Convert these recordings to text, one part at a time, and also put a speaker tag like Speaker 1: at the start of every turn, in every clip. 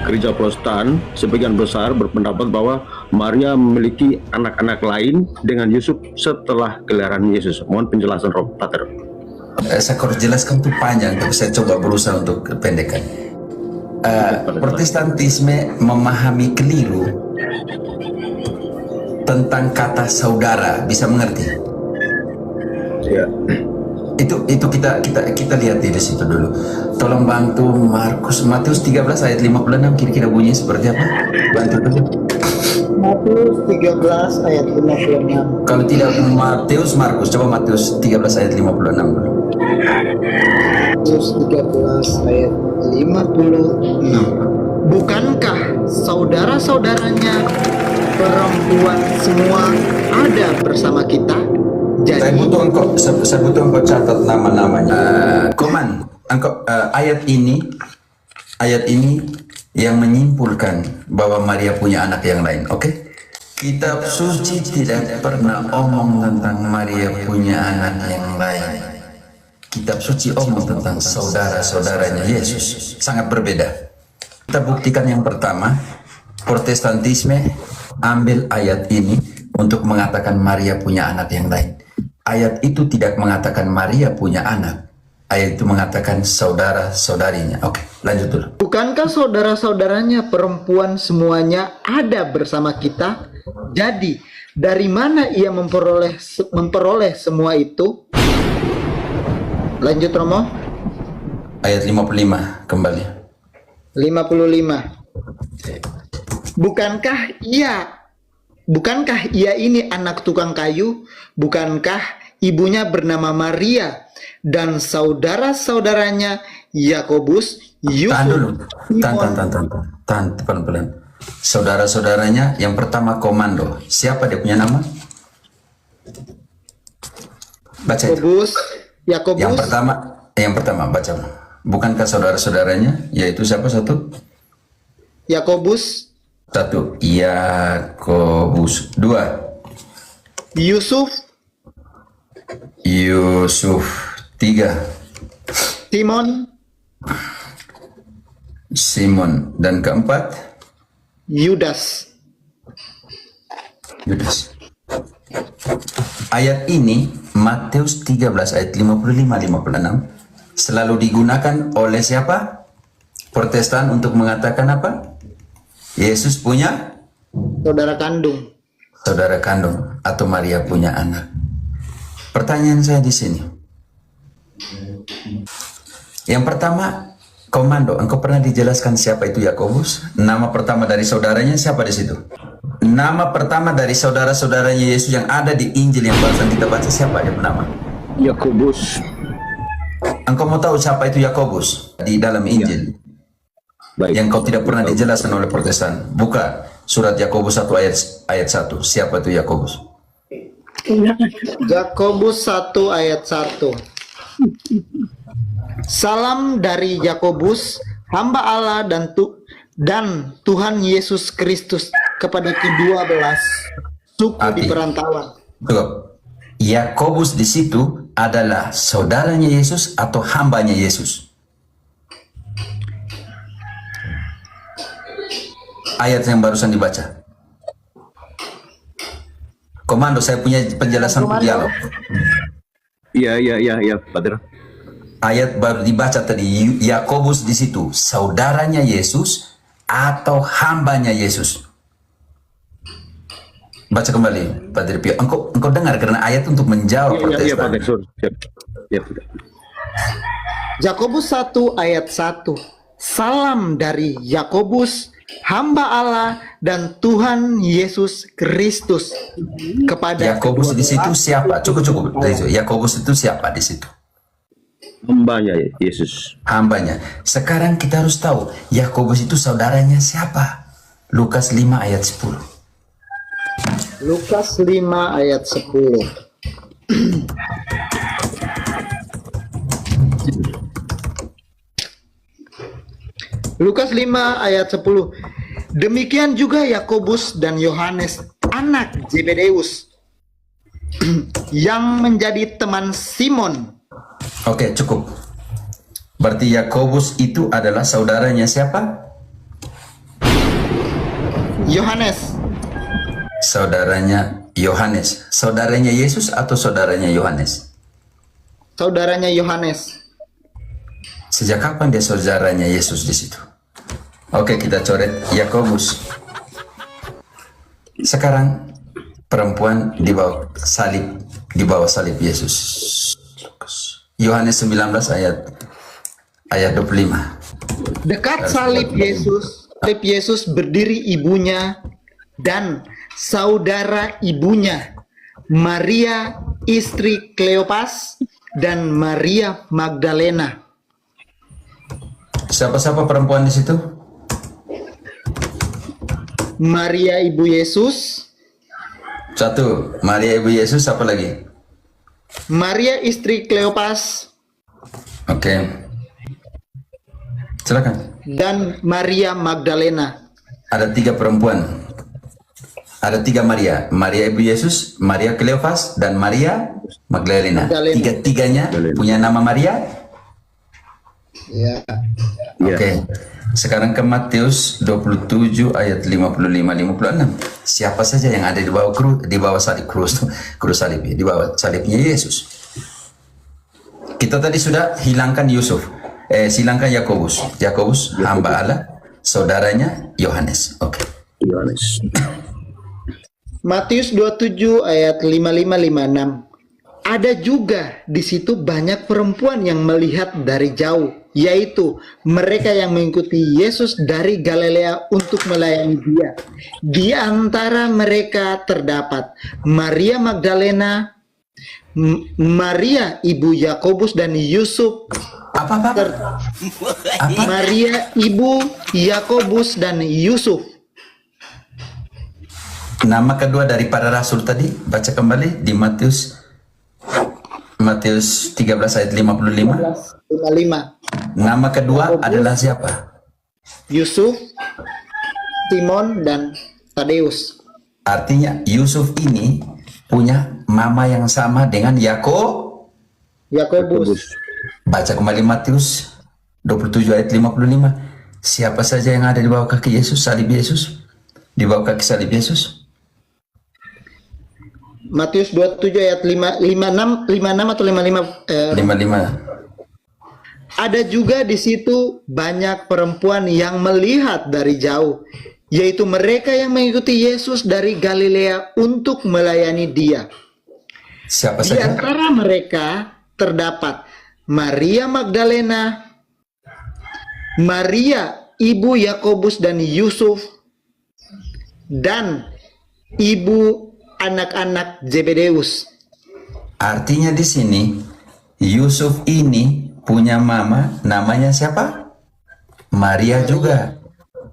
Speaker 1: gereja Protestan sebagian besar berpendapat bahwa Maria memiliki anak-anak lain dengan Yusuf setelah kelahiran Yesus. Mohon penjelasan Rob Pater.
Speaker 2: Saya harus jelaskan itu panjang, tapi saya coba berusaha untuk pendekkan. Protestantisme memahami keliru tentang kata saudara, bisa mengerti?
Speaker 1: Ya.
Speaker 2: Itu kita lihat di situ dulu. Tolong bantu Matius 13 ayat 56 kira-kira bunyinya seperti apa? Bantu dulu.
Speaker 3: Matius 13 ayat 56.
Speaker 2: Kalau tidak Markus, coba Matius 13 ayat 56 dulu.
Speaker 3: Matius 13 ayat 56. Bukankah saudara-saudaranya perempuan semua ada bersama kita?
Speaker 2: Saya butuh engkau catat nama-namanya. Koman, ayat ini yang menyimpulkan bahwa Maria punya anak yang lain. Oke? Kitab suci tidak pernah omong tentang Maria punya anak yang lain. Kitab suci omong tentang saudara-saudaranya Yesus. Sangat berbeda. Kita buktikan yang pertama, Protestantisme ambil ayat ini untuk mengatakan Maria punya anak yang lain. Ayat itu tidak mengatakan Maria punya anak. Ayat itu mengatakan saudara-saudarinya. Oke, lanjut dulu.
Speaker 3: Bukankah saudara-saudaranya perempuan semuanya ada bersama kita? Jadi, dari mana ia memperoleh semua itu? Lanjut Romo.
Speaker 2: Ayat 55 kembali.
Speaker 3: 55. Bukankah ia ini anak tukang kayu? Bukankah ibunya bernama Maria dan saudara-saudaranya Yakobus, Yusuf?
Speaker 2: Tahan dulu. Tahan pelan-pelan. Saudara-saudaranya yang pertama komando. Siapa dia punya nama? Baca itu.
Speaker 3: Yakobus.
Speaker 2: Yang pertama baca. Bukankah saudara-saudaranya yaitu siapa satu?
Speaker 3: Yakobus.
Speaker 2: Satu, Yakobus. Dua,
Speaker 3: Yusuf.
Speaker 2: Tiga, Simon. Dan keempat,
Speaker 3: Yudas.
Speaker 2: Ayat ini Matius 13 ayat 55-56 selalu digunakan oleh siapa? Protestan untuk mengatakan apa? Yesus punya
Speaker 3: Saudara kandung.
Speaker 2: Saudara kandung atau Maria punya anak. Pertanyaan saya di sini. Yang pertama, komando, engkau pernah dijelaskan siapa itu Yakobus? Nama pertama dari saudaranya siapa di situ? Nama pertama dari saudara-saudaranya Yesus yang ada di Injil yang barusan kita baca siapa dia nama?
Speaker 1: Yakobus.
Speaker 2: Engkau mau tahu siapa itu Yakobus di dalam Injil?
Speaker 1: Baik.
Speaker 2: Yang kau tidak pernah dijelaskan oleh Protestan. Buka surat Yakobus 1 ayat 1. Siapa itu Yakobus?
Speaker 3: Yakobus 1 ayat 1. Salam dari Yakobus, hamba Allah dan Tuhan Yesus Kristus kepada ke-12 suku di perantauan.
Speaker 2: Yakobus di situ adalah saudaranya Yesus atau hambanya Yesus? Ayat yang barusan dibaca. Komando, saya punya penjelasan dialog.
Speaker 1: Iya, Pater.
Speaker 2: Ayat baru dibaca tadi, Yakobus di situ saudaranya Yesus atau hambanya Yesus? Baca kembali, Pater Pio. Engkau dengar karena ayat untuk menjawab Protestan.
Speaker 1: Iya, Pater. Siap.
Speaker 3: Yakobus 1 ayat 1. Salam dari Yakobus, hamba Allah dan Tuhan Yesus Kristus kepada
Speaker 2: Yakobus di situ siapa? Cukup. Yakobus itu siapa di situ?
Speaker 1: Hambanya Yesus.
Speaker 2: Hambanya. Sekarang kita harus tahu Yakobus itu saudaranya siapa? Lukas 5 ayat 10.
Speaker 3: Lukas 5 ayat 10. Lukas 5 ayat 10. Demikian juga Yakobus dan Yohanes anak Zebedeus yang menjadi teman Simon.
Speaker 2: Oke, cukup. Berarti Yakobus itu adalah saudaranya siapa?
Speaker 3: Yohanes.
Speaker 2: Saudaranya Yohanes. Saudaranya Yesus atau saudaranya Yohanes?
Speaker 3: Saudaranya Yohanes.
Speaker 2: Sejak kapan dia saudaranya Yesus di situ? Oke, kita coret Yakobus. Sekarang perempuan di bawah salib Yesus. Yohanes 19 ayat 25.
Speaker 3: Dekat salib Yesus berdiri ibunya dan saudara ibunya, Maria istri Kleopas dan Maria Magdalena.
Speaker 2: Siapa-siapa perempuan di situ?
Speaker 3: Maria ibu Yesus,
Speaker 2: Satu, Maria ibu Yesus, apa lagi?
Speaker 3: Maria istri Kleopas,
Speaker 2: Oke. Silakan.
Speaker 3: dan Maria Magdalena.
Speaker 2: Ada 3 perempuan. Ada 3 Maria. Maria ibu Yesus, Maria Kleopas, dan Maria Magdalena.
Speaker 3: Magdalena.
Speaker 2: Tiga-tiganya punya nama Maria.
Speaker 3: Ya.
Speaker 1: Iya.
Speaker 2: Oke. Sekarang ke Matius 27 ayat 55-56. Siapa saja yang ada di bawah salib krus salib ya, di bawah salibnya Yesus. Kita tadi sudah hilangkan Yusuf. Silangkan Yakobus. Yakobus hamba Allah, saudaranya Yohanes. Oke.
Speaker 1: Yohanes.
Speaker 3: Matius 27 ayat 55-56. Ada juga di situ banyak perempuan yang melihat dari jauh, yaitu mereka yang mengikuti Yesus dari Galilea untuk melayani Dia. Di antara mereka terdapat Maria Magdalena, Maria ibu Yakobus dan Yusuf,
Speaker 2: Apa?
Speaker 3: Maria ibu Yakobus dan Yusuf.
Speaker 2: Nama kedua dari para rasul tadi, baca kembali di Matius 13 ayat 55.
Speaker 3: 55.
Speaker 2: Nama kedua adalah siapa?
Speaker 3: Yusuf, Simon dan Tadeus.
Speaker 2: Artinya Yusuf ini punya mama yang sama dengan
Speaker 3: Yakobus.
Speaker 2: Baca kembali Matius 27 ayat 55. Siapa saja yang ada di bawah kaki Yesus, salib Yesus? Di bawah kaki salib Yesus?
Speaker 3: Matius 27 ayat 56 atau 55.
Speaker 2: 55.
Speaker 3: Ada juga di situ banyak perempuan yang melihat dari jauh, yaitu mereka yang mengikuti Yesus dari Galilea untuk melayani Dia.
Speaker 2: Siapa
Speaker 3: Di
Speaker 2: saja?
Speaker 3: antara mereka terdapat Maria Magdalena, Maria ibu Yakobus dan Yusuf, dan ibu anak-anak Zebedeus.
Speaker 2: Artinya di sini Yusuf ini punya mama namanya siapa? Maria juga.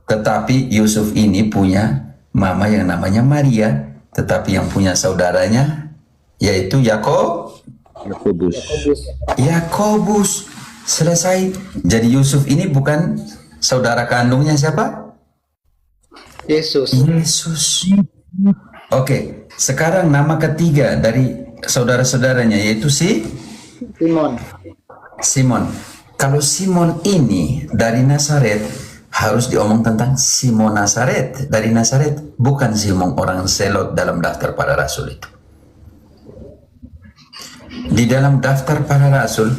Speaker 2: Tetapi Yusuf ini punya mama yang namanya Maria, tetapi yang punya saudaranya yaitu
Speaker 1: Yakobus.
Speaker 2: Yakobus. Selesai. Jadi Yusuf ini bukan saudara kandungnya siapa?
Speaker 3: Yesus.
Speaker 2: Yesus. Oke, sekarang nama ketiga dari saudara-saudaranya yaitu Simon. Kalau Simon ini dari Nazaret, harus diomong tentang Simon Nazaret dari Nazaret, bukan Simon orang Zelot dalam daftar para rasul itu. Di dalam daftar para rasul,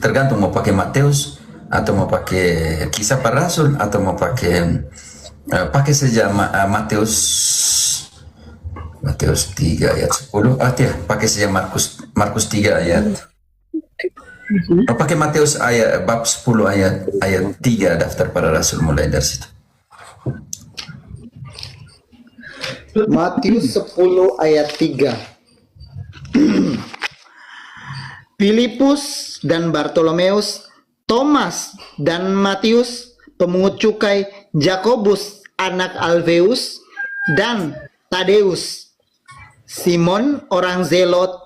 Speaker 2: tergantung mau pakai Matius atau mau pakai kisah para rasul atau mau pakai saja Matius 3 ayat 10. Pakai saja Markus 3 ayat. Pakai Matius ayat bab 10 ayat 3 daftar para rasul mulai dari situ.
Speaker 3: Matius 10 ayat 3. Filipus dan Bartolomeus, Thomas dan Matius, pemungut cukai, Yakobus anak Alfeus, dan Tadeus, Simon orang Zelot,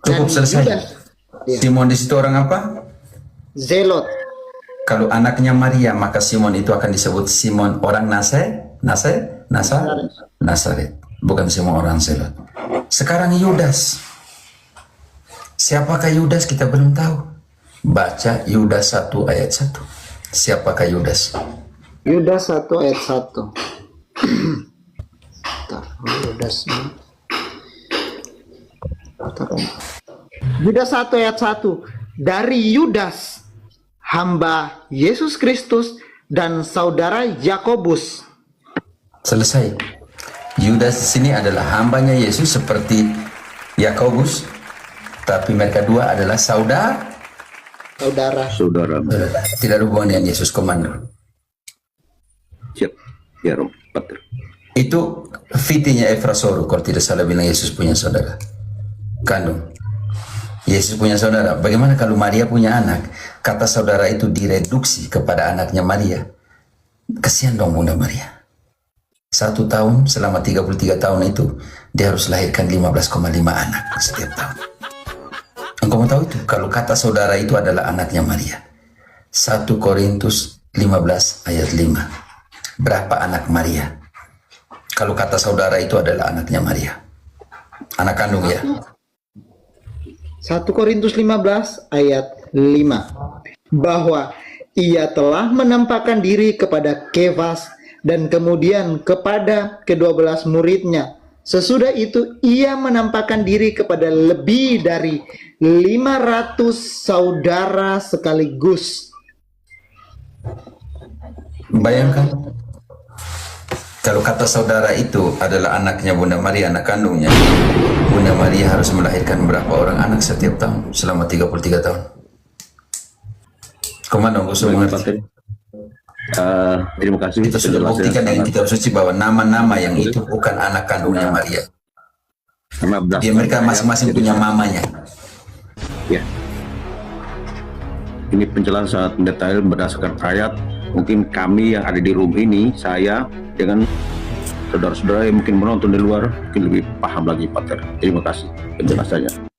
Speaker 3: dan
Speaker 2: Cukup selesai.
Speaker 3: Yudas. Ya.
Speaker 2: Simon di situ orang apa?
Speaker 3: Zelot.
Speaker 2: Kalau anaknya Maria, maka Simon itu akan disebut Simon orang Nazaret, bukan Simon orang Zelot. Sekarang Yudas. Siapakah Yudas kita belum tahu. Baca Yudas 1 ayat 1. Siapakah Yudas?
Speaker 3: Yudas 1 ayat 1. Yudas 1 ayat 1. Dari Yudas, hamba Yesus Kristus dan saudara Yakobus.
Speaker 2: Selesai. Yudas di sini adalah hambanya Yesus seperti Yakobus, tapi mereka dua adalah saudara. Tidak ada hubungan dengan Yesus, komando.
Speaker 1: Siap. Ya, Rom. Pater.
Speaker 2: Itu fitinya Efrasoru, kalau tidak salah bilang Yesus punya saudara kandung. Yesus punya saudara. Bagaimana kalau Maria punya anak? Kata saudara itu direduksi kepada anaknya Maria. Kasihan dong Bunda Maria. 1 tahun selama 33 tahun itu dia harus lahirkan 15,5 anak setiap tahun. Engkau mau tahu itu? Kalau kata saudara itu adalah anaknya Maria. 1 Korintus 15 ayat 5. Berapa anak Maria? Kalau kata saudara itu adalah anaknya Maria. Anak kandung ya.
Speaker 3: 1 Korintus 15 ayat 5. Bahwa ia telah menampakkan diri kepada Kefas dan kemudian kepada ke-12 muridnya. Sesudah itu ia menampakkan diri kepada lebih dari 500 saudara sekaligus.
Speaker 2: Bayangkan, kalau kata saudara itu adalah anaknya Bunda Maria, anak kandungnya, Bunda Maria harus melahirkan berapa orang anak setiap tahun selama 33 tahun. Komando, gue mengerti.
Speaker 1: Terima kasih.
Speaker 2: Kita sudah buktikan dengan kitab suci bahwa nama-nama yang itu bukan anak kandungnya Maria. Dia mereka masing-masing punya mamanya.
Speaker 1: Ya. Ini penjelasan sangat mendetail berdasarkan ayat. Mungkin kami yang ada di room ini, saya dengan saudara-saudara yang mungkin menonton di luar, mungkin lebih paham lagi, Pater. Terima kasih penjelasannya.